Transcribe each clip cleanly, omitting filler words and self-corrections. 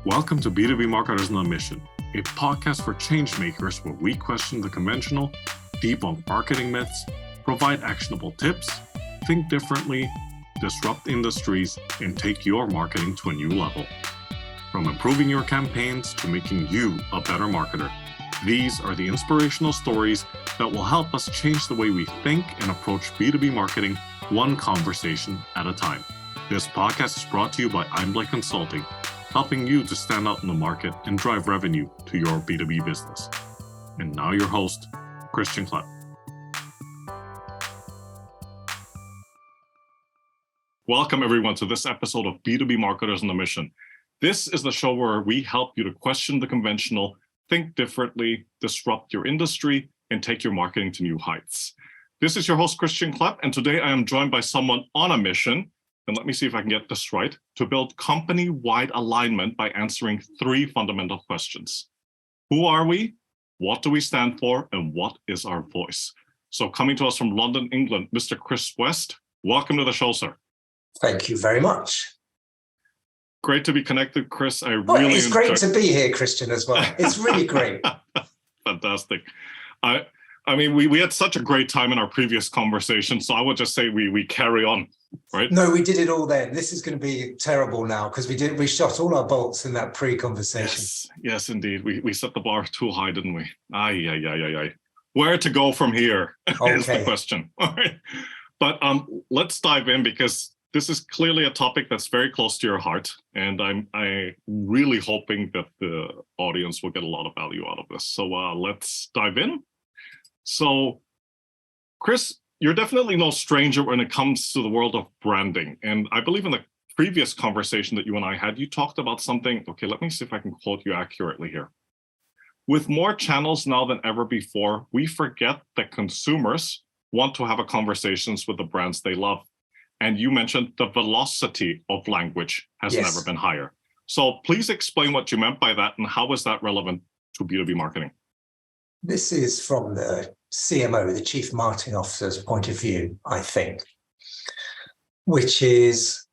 Welcome to B2B Marketers on a Mission, a podcast for change makers where we question the conventional, debunk marketing myths, provide actionable tips, think differently, disrupt industries, and take your marketing to a new level. From improving your campaigns to making you a better marketer, these are the inspirational stories that will help us change the way we think and approach B2B marketing one conversation at a time. This podcast is brought to you by Untitled Consulting, helping you to stand out in the market and drive revenue to your B2B business. And now your host, Christian Klepp. Welcome everyone to this episode of B2B Marketers on a Mission. This is the show where we help you to question the conventional, think differently, disrupt your industry, and take your marketing to new heights. This is your host, Christian Klepp, and today I am joined by someone on a mission, and let me see if I can get this right, to build company-wide alignment by answering three fundamental questions. Who are we? What do we stand for? And what is our voice? So coming to us from London, England, Mr. Chris West, welcome to the show, sir. Thank you very much. Great to be connected, Chris. It's great to be here, Christian, as well. It's really great. Fantastic. I mean, we had such a great time in our previous conversation, so I would just say we carry on, right? No, we did it all then. This is going to be terrible now because we shot all our bolts in that pre-conversation. Yes, indeed. We set the bar too high, didn't we? Aye. Where to go from here is the question. All right. But let's dive in because this is clearly a topic that's very close to your heart, and I'm really hoping that the audience will get a lot of value out of this. So let's dive in. So, Chris, you're definitely no stranger when it comes to the world of branding. And I believe in the previous conversation that you and I had, you talked about something. Okay, let me see if I can quote you accurately here. With more channels now than ever before, we forget that consumers want to have conversations with the brands they love. And you mentioned the velocity of language has never been higher. So please explain what you meant by that and how is that relevant to B2B marketing? This is from the CMO, the Chief Marketing Officer's point of view, I think, which is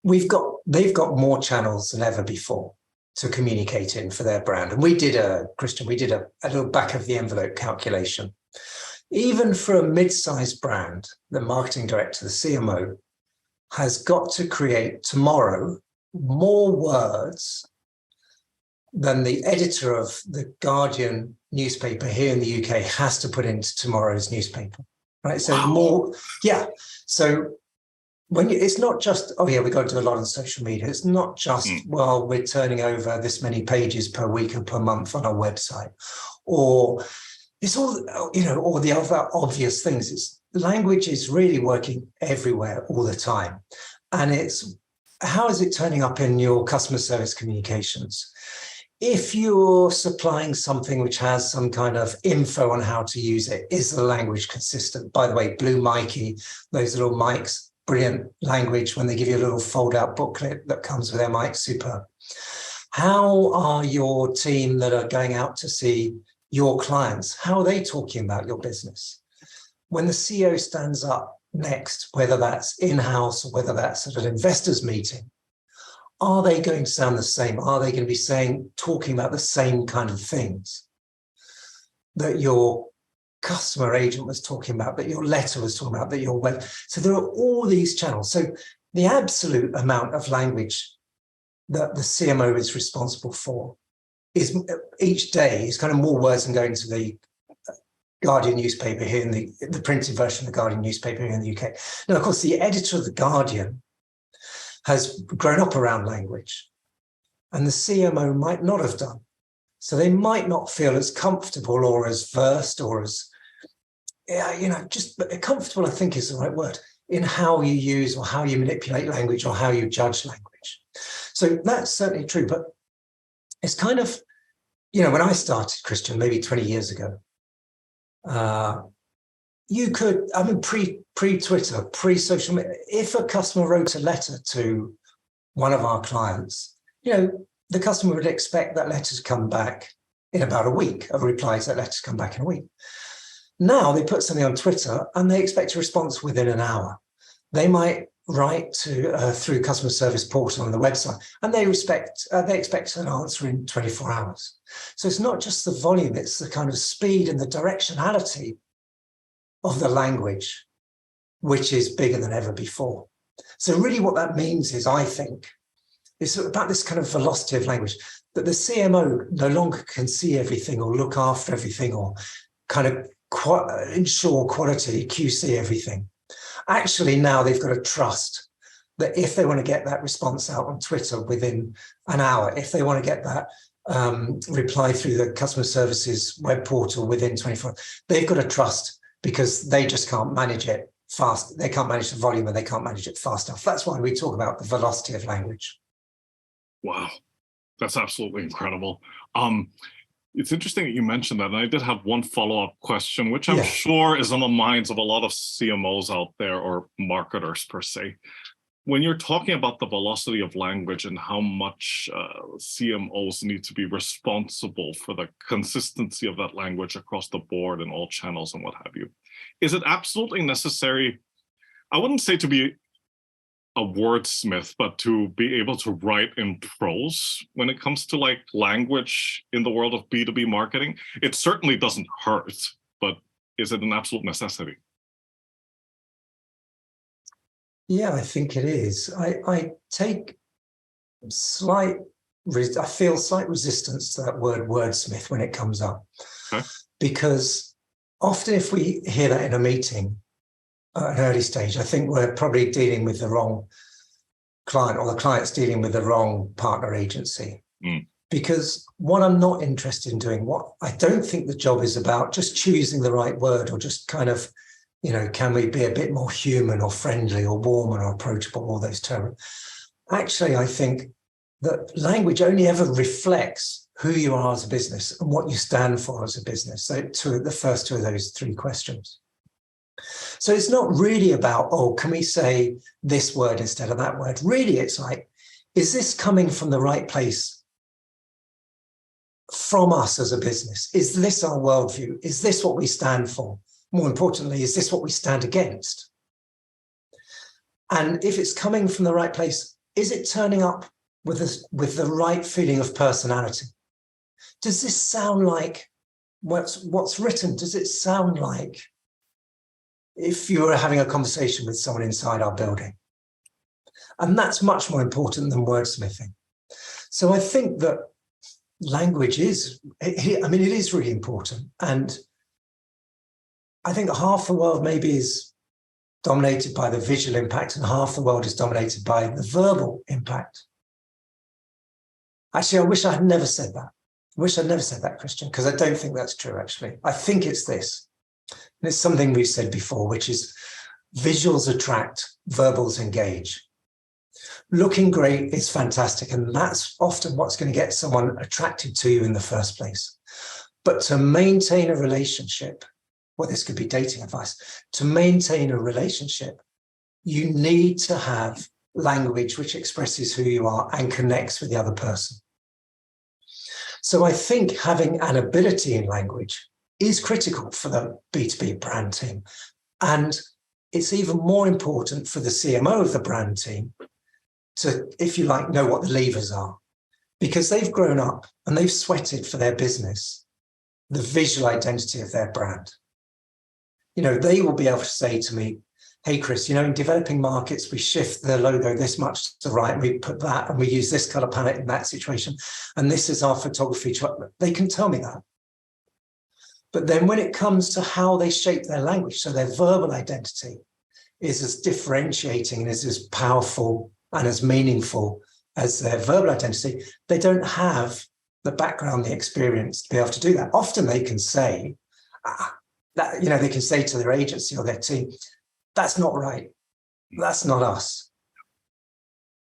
they've got more channels than ever before to communicate in for their brand. And we did a little back of the envelope calculation. Even for a mid-sized brand, the marketing director, the CMO, has got to create tomorrow more words than the editor of the Guardian newspaper here in the UK has to put into tomorrow's newspaper, right? So more. So it's not just, we got to do a lot on social media. It's not just, we're turning over this many pages per week or per month on our website, or it's all, all the other obvious things. Language is really working everywhere all the time. And it's, how is it turning up in your customer service communications? If you're supplying something which has some kind of info on how to use it, is the language consistent? By the way, Blue Mikey, those little mics, brilliant language when they give you a little fold-out booklet that comes with their mic, superb. How are your team that are going out to see your clients, how are they talking about your business? When the CEO stands up next, whether that's in-house or whether that's at an investors meeting, are they going to sound the same? Are they going to be talking about the same kind of things that your customer agent was talking about, that your letter was talking about, that your web? So there are all these channels. So the absolute amount of language that the CMO is responsible for is each day is kind of more words than going to the Guardian newspaper here in the printed version of the Guardian newspaper here in the UK. Now, of course, the editor of the Guardian has grown up around language, and the CMO might not have done. So they might not feel as comfortable or as versed or as, just comfortable, I think is the right word, in how you use or how you manipulate language or how you judge language. So that's certainly true. But it's kind of, when I started, Christian, maybe 20 years ago, you could, pre-Twitter, pre-social media, if a customer wrote a letter to one of our clients, the customer would expect that letter to come back in about a week, a reply to that letter to come back in a week. Now they put something on Twitter and they expect a response within an hour. They might write to through customer service portal on the website, and they expect an answer in 24 hours. So it's not just the volume, it's the kind of speed and the directionality of the language, which is bigger than ever before. So really what that means is, I think, it's about this kind of velocity of language, that the CMO no longer can see everything or look after everything or kind of ensure quality, QC everything. Actually, now they've got to trust that if they want to get that response out on Twitter within an hour, if they want to get that reply through the customer services web portal within 24 hours, they've got to trust, because they just can't manage it fast. They can't manage the volume and they can't manage it fast enough. That's why we talk about the velocity of language. Wow, that's absolutely incredible. It's interesting that you mentioned that, and I did have one follow-up question, which I'm sure is on the minds of a lot of CMOs out there, or marketers per se. When you're talking about the velocity of language and how much CMOs need to be responsible for the consistency of that language across the board in all channels and what have you, is it absolutely necessary, I wouldn't say to be a wordsmith, but to be able to write in prose when it comes to like language in the world of B2B marketing? It certainly doesn't hurt, but is it an absolute necessity? Yeah, I think it is. I feel slight resistance to that word wordsmith when it comes up. Okay. Because often if we hear that in a meeting at an early stage, I think we're probably dealing with the wrong client, or the client's dealing with the wrong partner agency. Because what I'm not interested in doing, what I don't think the job is about just choosing the right word, or just kind of, can we be a bit more human or friendly or warm or approachable, all those terms. Actually, I think that language only ever reflects who you are as a business and what you stand for as a business. So the first two of those three questions. So it's not really about, oh, can we say this word instead of that word? Really, it's like, is this coming from the right place from us as a business? Is this our worldview? Is this what we stand for? More importantly, is this what we stand against? And if it's coming from the right place, is it turning up with the right feeling of personality? Does this sound like what's written? Does it sound like if you were having a conversation with someone inside our building? And that's much more important than wordsmithing. So I think that language is really important. And I think half the world maybe is dominated by the visual impact and half the world is dominated by the verbal impact. Actually, I wish I had never said that. I wish I'd never said that, Christian, because I don't think that's true, actually. I think it's this. And it's something we've said before, which is visuals attract, verbals engage. Looking great is fantastic, and that's often what's going to get someone attracted to you in the first place. But to maintain a relationship, well, this could be dating advice, to maintain a relationship, you need to have language which expresses who you are and connects with the other person. So I think having an ability in language is critical for the B2B brand team. And it's even more important for the CMO of the brand team to, if you like, know what the levers are, because they've grown up and they've sweated for their business, the visual identity of their brand. They will be able to say to me, hey, Chris, in developing markets, we shift the logo this much to the right, and we put that, and we use this color palette in that situation. And this is our photography. They can tell me that. But then when it comes to how they shape their language, so their verbal identity is as differentiating and is as powerful and as meaningful as their verbal identity, they don't have the background, the experience to be able to do that. Often they can say, they can say to their agency or their team, that's not right. That's not us.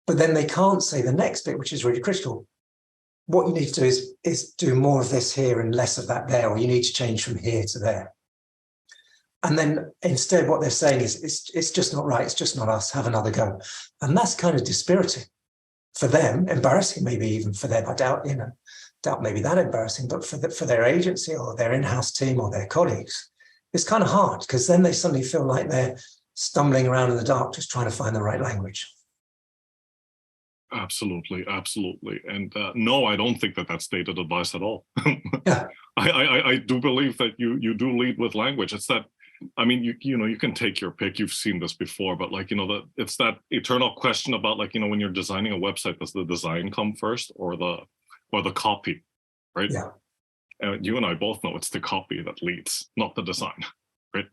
But then they can't say the next bit, which is really critical. What you need to do is do more of this here and less of that there, or you need to change from here to there. And then instead what they're saying is, it's just not right. It's just not us. Have another go. And that's kind of dispiriting for them, embarrassing maybe even for them. I doubt maybe that embarrassing, but for their agency or their in-house team or their colleagues, it's kind of hard, because then they suddenly feel like they're stumbling around in the dark, just trying to find the right language. Absolutely, absolutely. And no, I don't think that that's stated advice at all. Yeah. I do believe that you do lead with language. It's that, I mean, you can take your pick. You've seen this before, but like, it's that eternal question about like, when you're designing a website, does the design come first or the copy, right? Yeah. You and I both know it's the copy that leads, not the design, right?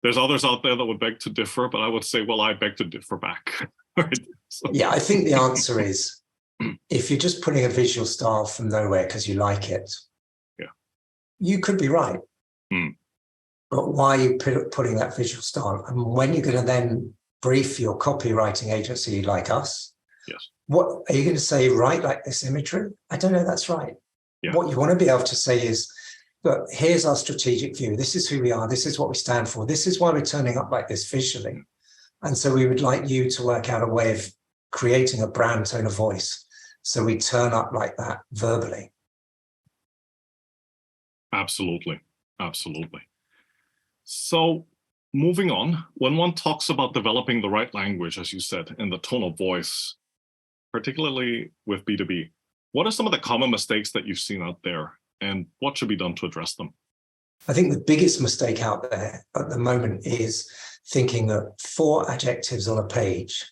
There's others out there that would beg to differ, but I would say, well, I beg to differ back. Right? So. Yeah, I think the answer is, if you're just putting a visual style from nowhere because you like it, yeah, you could be right. Mm. But why are you putting that visual style? And when you're going to then brief your copywriting agency like us, yes, what are you going to say? Write like this imagery? I don't know. That's right. Yeah. What you want to be able to say is, look, here's our strategic view. This is who we are. This is what we stand for. This is why we're turning up like this visually. And so we would like you to work out a way of creating a brand tone of voice. So we turn up like that verbally. Absolutely. Absolutely. So moving on, when one talks about developing the right language, as you said, and the tone of voice, particularly with B2B, what are some of the common mistakes that you've seen out there, and what should be done to address them? I think the biggest mistake out there at the moment is thinking that 4 adjectives on a page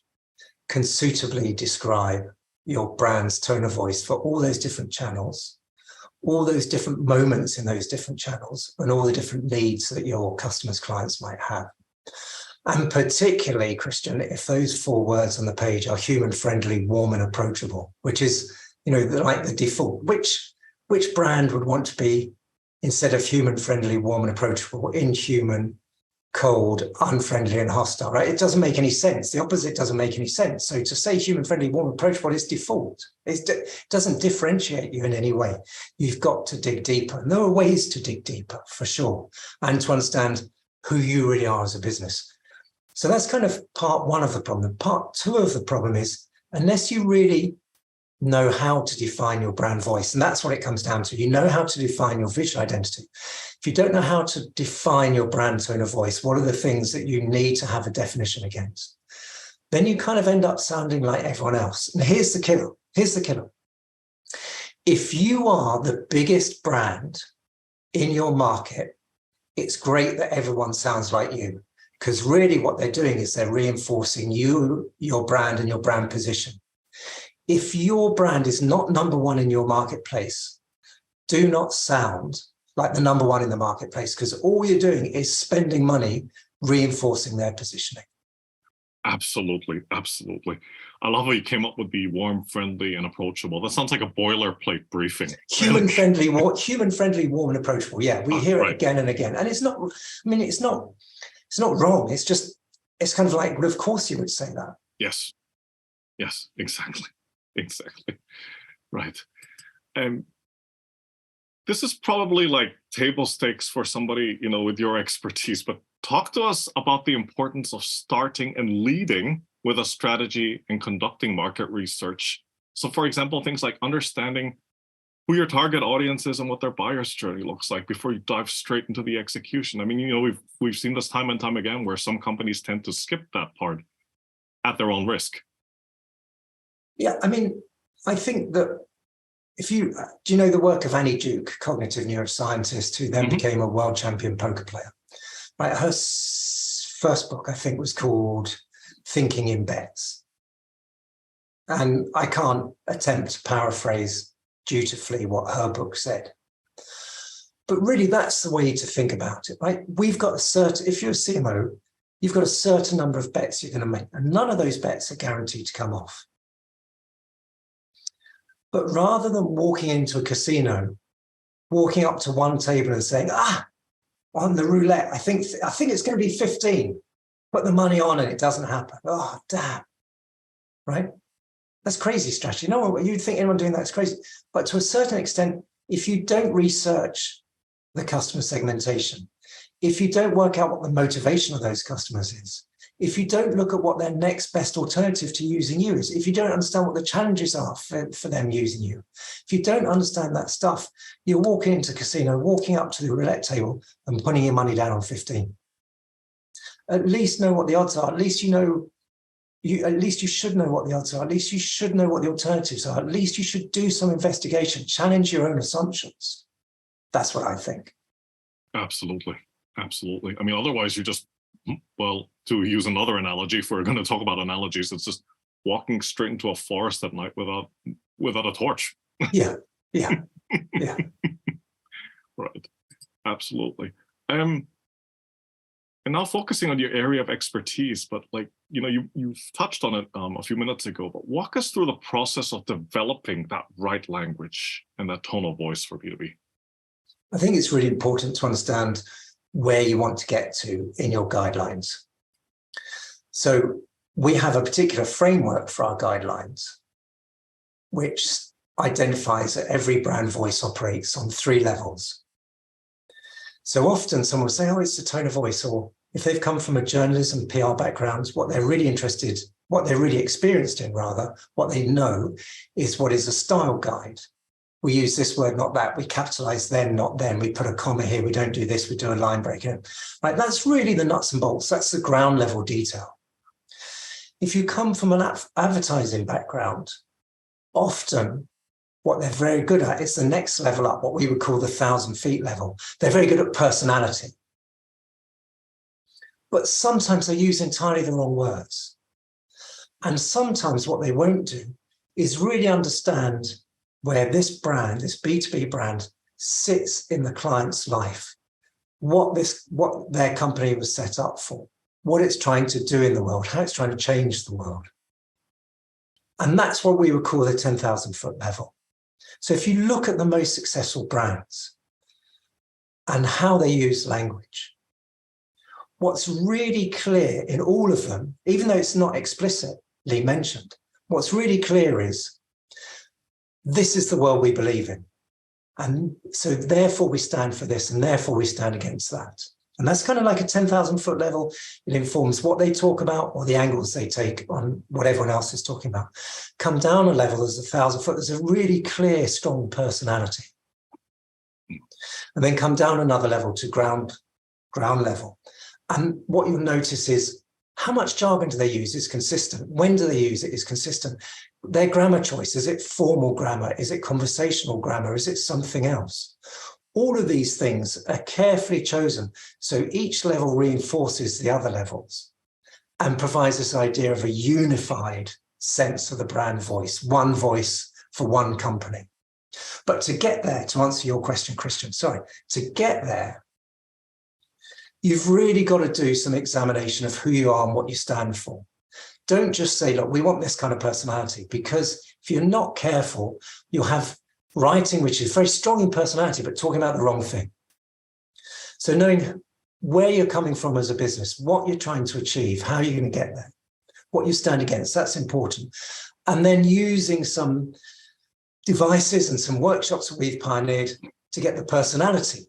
can suitably describe your brand's tone of voice for all those different channels, all those different moments in those different channels, and all the different needs that your customers' clients might have. And particularly, Christian, if those 4 words on the page are human, friendly, warm, and approachable, which is, like the default, which brand would want to be, instead of human, friendly, warm, and approachable, inhuman, cold, unfriendly, and hostile, right? It doesn't make any sense. The opposite doesn't make any sense. So to say human, friendly, warm, approachable is default. It doesn't differentiate you in any way. You've got to dig deeper. And there are ways to dig deeper, for sure, and to understand who you really are as a business. So that's kind of part 1 of the problem. Part 2 of the problem is, unless you really know how to define your brand voice, and that's what it comes down to. You know how to define your visual identity. If you don't know how to define your brand tone of voice, what are the things that you need to have a definition against? Then you kind of end up sounding like everyone else. And here's the killer. Here's the killer. If you are the biggest brand in your market, it's great that everyone sounds like you, because really what they're doing is they're reinforcing you, your brand, and your brand position. If your brand is not number 1 in your marketplace, do not sound like the number 1 in the marketplace, because all you're doing is spending money reinforcing their positioning. Absolutely, absolutely. I love how you came up with the warm, friendly, and approachable. That sounds like a boilerplate briefing. Human friendly, warm, and approachable. Yeah, we hear it again and again. And it's not wrong. It's kind of like, well, of course you would say that. Yes, exactly. Exactly. Right. This is probably like table stakes for somebody, with your expertise, but talk to us about the importance of starting and leading with a strategy and conducting market research. So for example, things like understanding who your target audience is and what their buyer's journey looks like before you dive straight into the execution. I mean, we've seen this time and time again where some companies tend to skip that part at their own risk. Yeah, I mean, I think that do you know the work of Annie Duke, cognitive neuroscientist, who then became a world champion poker player? Right, her first book, I think, was called Thinking in Bets. And I can't attempt to paraphrase dutifully what her book said. But really, that's the way to think about it, right? We've got if you're a CMO, you've got a certain number of bets you're going to make, and none of those bets are guaranteed to come off. But rather than walking into a casino, walking up to one table and saying, on the roulette, I think it's going to be 15. Put the money on and it doesn't happen. Oh, damn. Right? That's crazy strategy. No, you'd think anyone doing that is crazy. But to a certain extent, if you don't research the customer segmentation, if you don't work out what the motivation of those customers is, if you don't look at what their next best alternative to using you is, if you don't understand what the challenges are for them using you, if you don't understand that stuff, you're walking into a casino, walking up to the roulette table and putting your money down on 15. at least know what the odds are. At least at least you should know what the odds are. At least you should know what the alternatives are. At least you should do some investigation, challenge your own assumptions. That's what I think. Absolutely. Absolutely. I mean, otherwise you just, well, to use another analogy, if we're going to talk about analogies, it's just walking straight into a forest at night without a torch. Yeah. Right. Absolutely. And now focusing on your area of expertise, but like, you've touched on it a few minutes ago, but walk us through the process of developing that right language and that tone of voice for B2B. I think it's really important to understand where you want to get to in your guidelines. So we have a particular framework for our guidelines, which identifies that every brand voice operates on 3 levels. So often someone will say, oh, it's the tone of voice, or if they've come from a journalism PR background, what they're really experienced in rather, what they know is what is a style guide. We use this word, not that. We capitalize then, not then. We put a comma here. We don't do this. We do a line break. Right? That's really the nuts and bolts. That's the ground level detail. If you come from an advertising background, often what they're very good at is the next level up, what we would call the 1,000 feet level. They're very good at personality. But sometimes they use entirely the wrong words. And sometimes what they won't do is really understand where this brand, this B2B brand, sits in the client's life, what their company was set up for, what it's trying to do in the world, how it's trying to change the world. And that's what we would call the 10,000 foot level. So if you look at the most successful brands and how they use language, what's really clear in all of them, even though it's not explicitly mentioned, what's really clear is this is the world we believe in. And so therefore we stand for this, and therefore we stand against that. And that's kind of like a 10,000 foot level. It informs what they talk about or the angles they take on what everyone else is talking about. Come down a level as 1,000 foot, there's a really clear, strong personality. And then come down another level to ground level. And what you'll notice is how much jargon do they use is consistent. When do they use it is consistent. Their grammar choice, is it formal grammar? Is it conversational grammar? Is it something else? All of these things are carefully chosen. So each level reinforces the other levels and provides this idea of a unified sense of the brand voice, one voice for one company. But to get there, to answer your question, Christian, to get there, you've really got to do some examination of who you are and what you stand for. Don't just say, look, we want this kind of personality, because if you're not careful, you'll have writing which is very strong in personality, but talking about the wrong thing. So knowing where you're coming from as a business, what you're trying to achieve, how you're going to get there, what you stand against, that's important. And then using some devices and some workshops that we've pioneered to get the personality,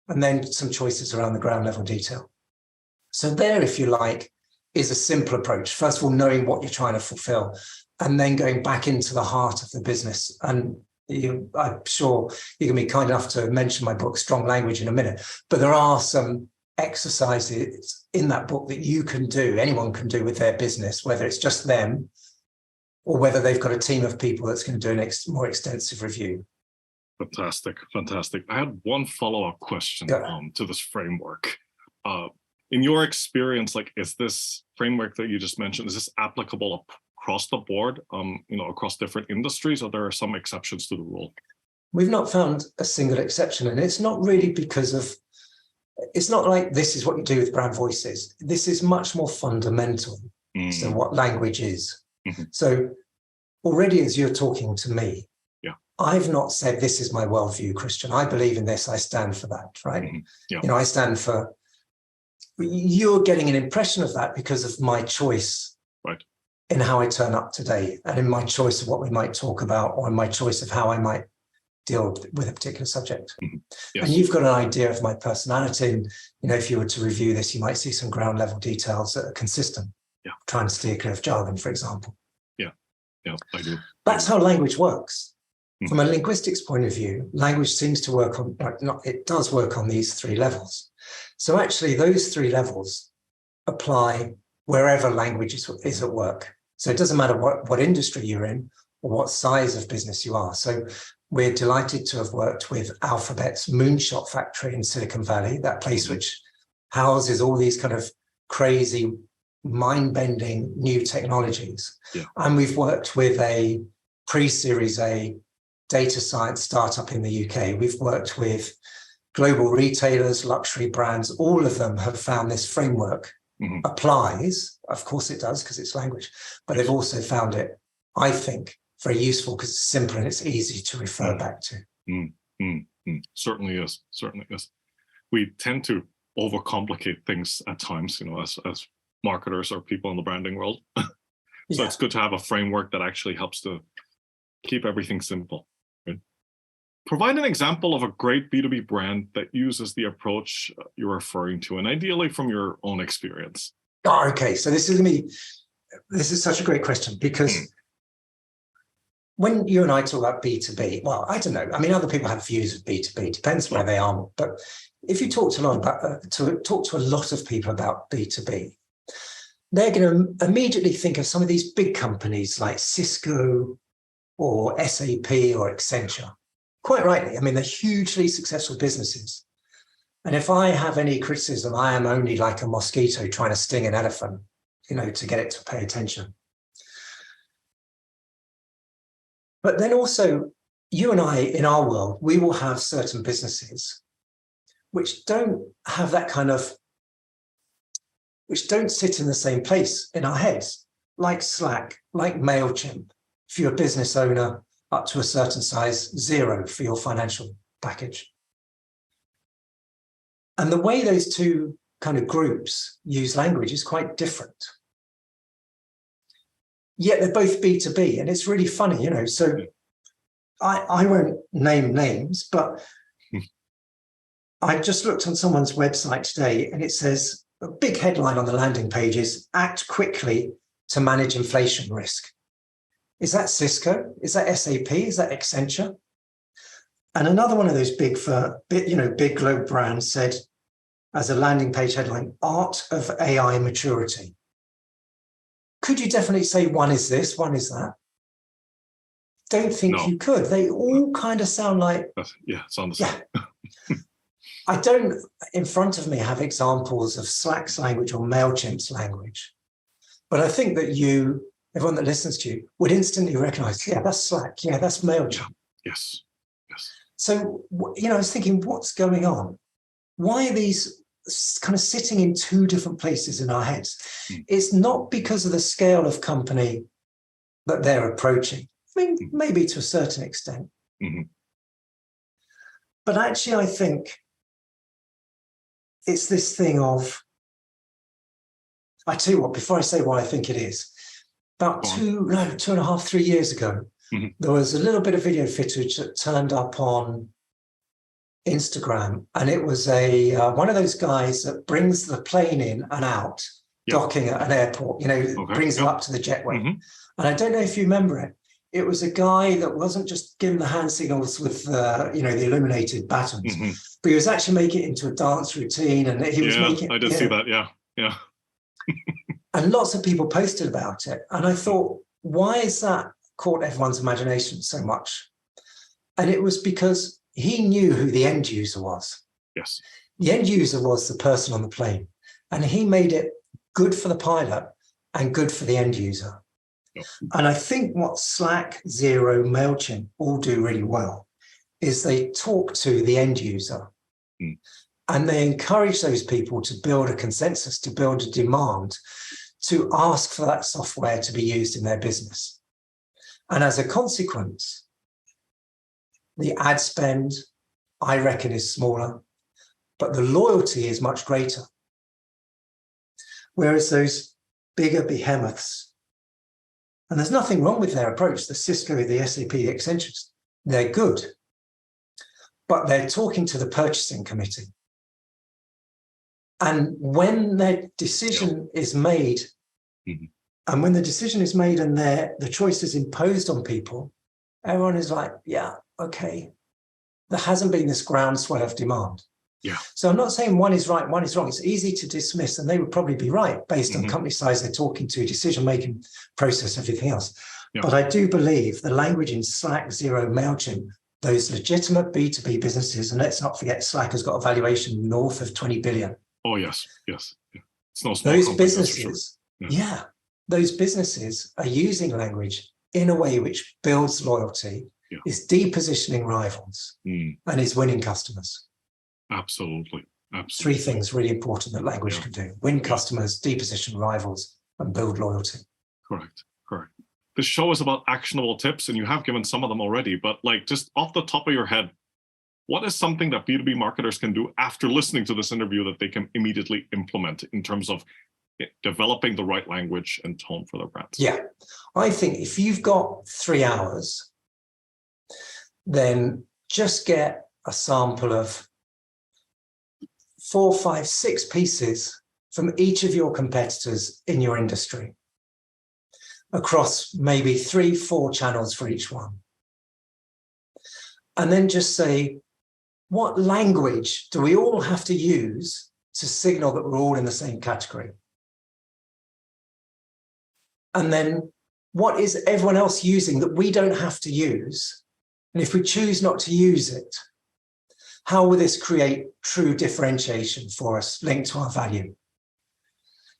and then some choices around the ground level detail. So there, if you like, is a simple approach. First of all, knowing what you're trying to fulfill, and then going back into the heart of the business. And I'm sure you can be kind enough to mention my book, Strong Language, in a minute. But there are some exercises in that book that you can do, anyone can do with their business, whether it's just them or whether they've got a team of people that's going to do a more extensive review. Fantastic. I had one follow-up question to this framework. In your experience, like, is this framework that you just mentioned, is this applicable across the board, across different industries, or there are some exceptions to the rule? We've not found a single exception, and it's not really because of, it's not like this is what you do with brand voices. This is much more fundamental to what language is. Mm-hmm. So already as you're talking to me, I've not said this is my worldview, Christian. I believe in this. I stand for that, right? Mm-hmm. Yeah. I stand for, you're getting an impression of that because of my choice in how I turn up today, and in my choice of what we might talk about, or in my choice of how I might deal with a particular subject. Mm-hmm. Yes. And you've got an idea of my personality. And, if you were to review this, you might see some ground level details that are consistent. Yeah. Try and steer clear of jargon, for example. Yeah, I do. That's how language works. From a linguistics point of view, language seems to work on, it does work on these 3 levels. So actually those 3 levels apply wherever language is at work. So it doesn't matter what industry you're in or what size of business you are. So we're delighted to have worked with Alphabet's Moonshot factory in Silicon Valley, that place which houses all these kind of crazy, mind-bending new technologies. Yeah. And we've worked with a pre-Series A data science startup in the UK. We've worked with global retailers, luxury brands. All of them have found this framework applies. Of course it does, because it's language, but they've also found it, I think, very useful because it's simple and it's easy to refer back to. Certainly is. Certainly is. We tend to overcomplicate things at times, as marketers or people in the branding world. So it's good to have a framework that actually helps to keep everything simple. Right? Provide an example of a great B2B brand that uses the approach you're referring to, and ideally from your own experience. Oh, okay, so this is such a great question, because when you and I talk about B2B, well, I don't know. I mean, other people have views of B2B, depends where they are. But if you talk to a lot of people about B2B, they're going to immediately think of some of these big companies like Cisco or SAP or Accenture. Quite rightly. I mean, they're hugely successful businesses. And if I have any criticism, I am only like a mosquito trying to sting an elephant, to get it to pay attention. But then also, you and I, in our world, we will have certain businesses which don't have that kind of, which don't sit in the same place in our heads, like Slack, like MailChimp. If you're a business owner up to a certain size, Xero for your financial package. And the way those two kind of groups use language is quite different. Yet they're both B2B, and it's really funny, So I won't name names, but I just looked on someone's website today, and it says a big headline on the landing page is "Act quickly to manage inflation risk." Is that Cisco? Is that SAP? Is that Accenture? And another one of those big global brands said, as a landing page headline, "Art of AI maturity." Could you definitely say one is this, one is that? Don't think you could. They all kind of sound like... sound the same. Yeah. I don't, in front of me, have examples of Slack's language or MailChimp's language. But I think that everyone that listens to you, would instantly recognize, that's Slack, that's MailChimp. Yes. So, I was thinking, what's going on? Why are these kind of sitting in two different places in our heads? It's not because of the scale of company that they're approaching. I mean, maybe to a certain extent. But actually, I think it's this thing of, I tell you what, before I say what I think it is, about 2.5, 3 years ago, there was a little bit of video footage that turned up on Instagram, and it was one of those guys that brings the plane in and out, docking at an airport, brings them up to the jetway. And I don't know if you remember it. It was a guy that wasn't just giving the hand signals with the illuminated batons, but he was actually making it into a dance routine, and he was making. I did see that. Yeah. And lots of people posted about it, and I thought, why is that caught everyone's imagination so much? And it was because he knew who the end user was. Yes. The end user was the person on the plane, and he made it good for the pilot and good for the end user. Yep. And I think what Slack, Xero, MailChimp all do really well is they talk to the end user and they encourage those people to build a consensus, to build a demand, to ask for that software to be used in their business. And as a consequence, the ad spend, I reckon, is smaller, but the loyalty is much greater. Whereas those bigger behemoths, and there's nothing wrong with their approach, the Cisco, the SAP, the Accenture, they're good, but they're talking to the purchasing committee. And when their decision is made, and when the decision is made and the choice is imposed on people, everyone is like, yeah, okay. There hasn't been this groundswell of demand. Yeah. So I'm not saying one is right, one is wrong. It's easy to dismiss, and they would probably be right based on company size they're talking to, decision-making process, everything else. Yeah. But I do believe the language in Slack, Xero, MailChimp, those legitimate B2B businesses, and let's not forget Slack has got a valuation north of 20 billion. Oh, yes, yes. Yeah. It's no small those company, businesses, those businesses are using language in a way which builds loyalty, is depositioning rivals, and is winning customers. Absolutely. Three things really important that language can do: win customers, deposition rivals, and build loyalty. Correct. The show is about actionable tips, and you have given some of them already, but like just off the top of your head, what is something that B2B marketers can do after listening to this interview that they can immediately implement in terms of developing the right language and tone for their brands? Yeah, I think if you've got 3 hours, then just get a sample of 4, 5, 6 pieces from each of your competitors in your industry across maybe 3, 4 channels for each one. And then just say, what language do we all have to use to signal that we're all in the same category? And then what is everyone else using that we don't have to use? And if we choose not to use it, how will this create true differentiation for us linked to our value?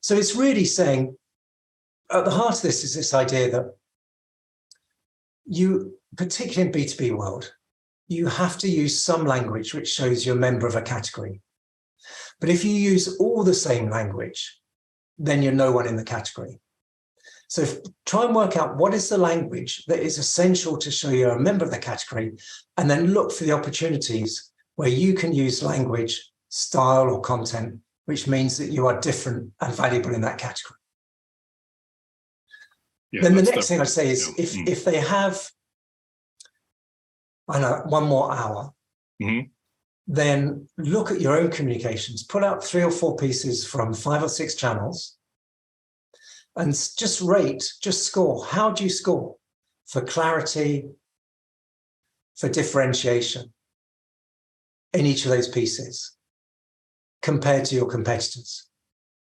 So it's really saying, at the heart of this is this idea that you, particularly in B2B world, you have to use some language which shows you're a member of a category. But if you use all the same language, then you're no one in the category. So try and work out what is the language that is essential to show you're a member of the category, and then look for the opportunities where you can use language, style, or content, which means that you are different and valuable in that category. Yeah, then the next thing I'd say is if they have, I know, 1 more hour, then look at your own communications, pull out 3 or 4 pieces from 5 or 6 channels, and just rate, just score. How do you score for clarity, for differentiation in each of those pieces compared to your competitors?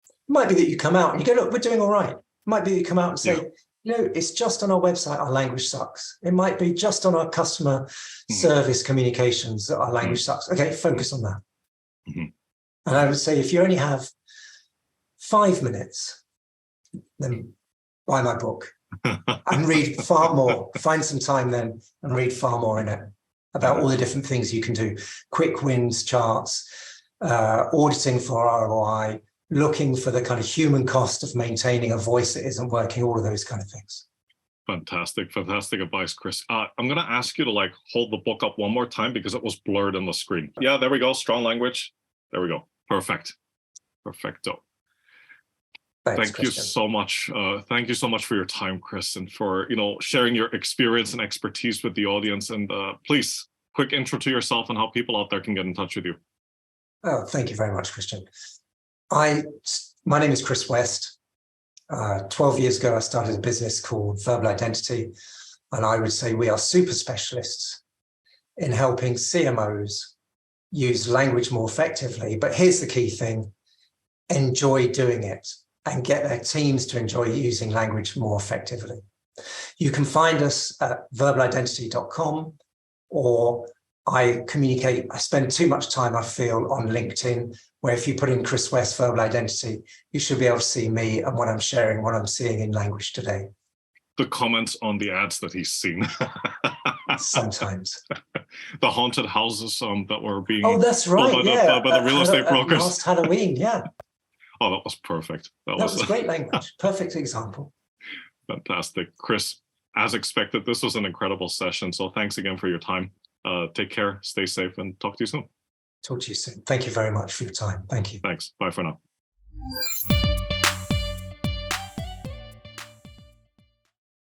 It might be that you come out and you go, look, we're doing all right. It might be that you come out and say, it's just on our website, our language sucks. It might be just on our customer service communications that our language sucks. Okay, focus on that. And I would say if you only have 5 minutes, then buy my book and read far more. Find some time then and read far more in it about all the different things you can do. Quick wins charts, auditing for ROI, looking for the kind of human cost of maintaining a voice that isn't working, all of those kind of things. Fantastic advice, Chris. I'm going to ask you to hold the book up one more time because it was blurred on the screen. Yeah, there we go. Strong language. There we go. Perfect. Perfecto. Thanks, Thank you so much. Thank you so much for your time, Chris, and for sharing your experience and expertise with the audience. And please, quick intro to yourself and how people out there can get in touch with you. Oh, thank you very much, Christian. My name is Chris West. 12 years ago, I started a business called Verbal Identity, and I would say we are super specialists in helping CMOs use language more effectively. But here's the key thing: enjoy doing it and get their teams to enjoy using language more effectively. You can find us at verbalidentity.com, or I spend too much time, I feel, on LinkedIn, where if you put in Chris West Verbal Identity, you should be able to see me and what I'm sharing, what I'm seeing in language today. The comments on the ads that he's seen. Sometimes. The haunted houses that were being that's right, by the real estate brokers. Last Halloween, yeah. Oh, that was perfect. That was great language. Perfect example. Fantastic. Chris, as expected, this was an incredible session. So thanks again for your time. Take care, stay safe, and talk to you soon. Talk to you soon. Thank you very much for your time. Thank you. Thanks. Bye for now.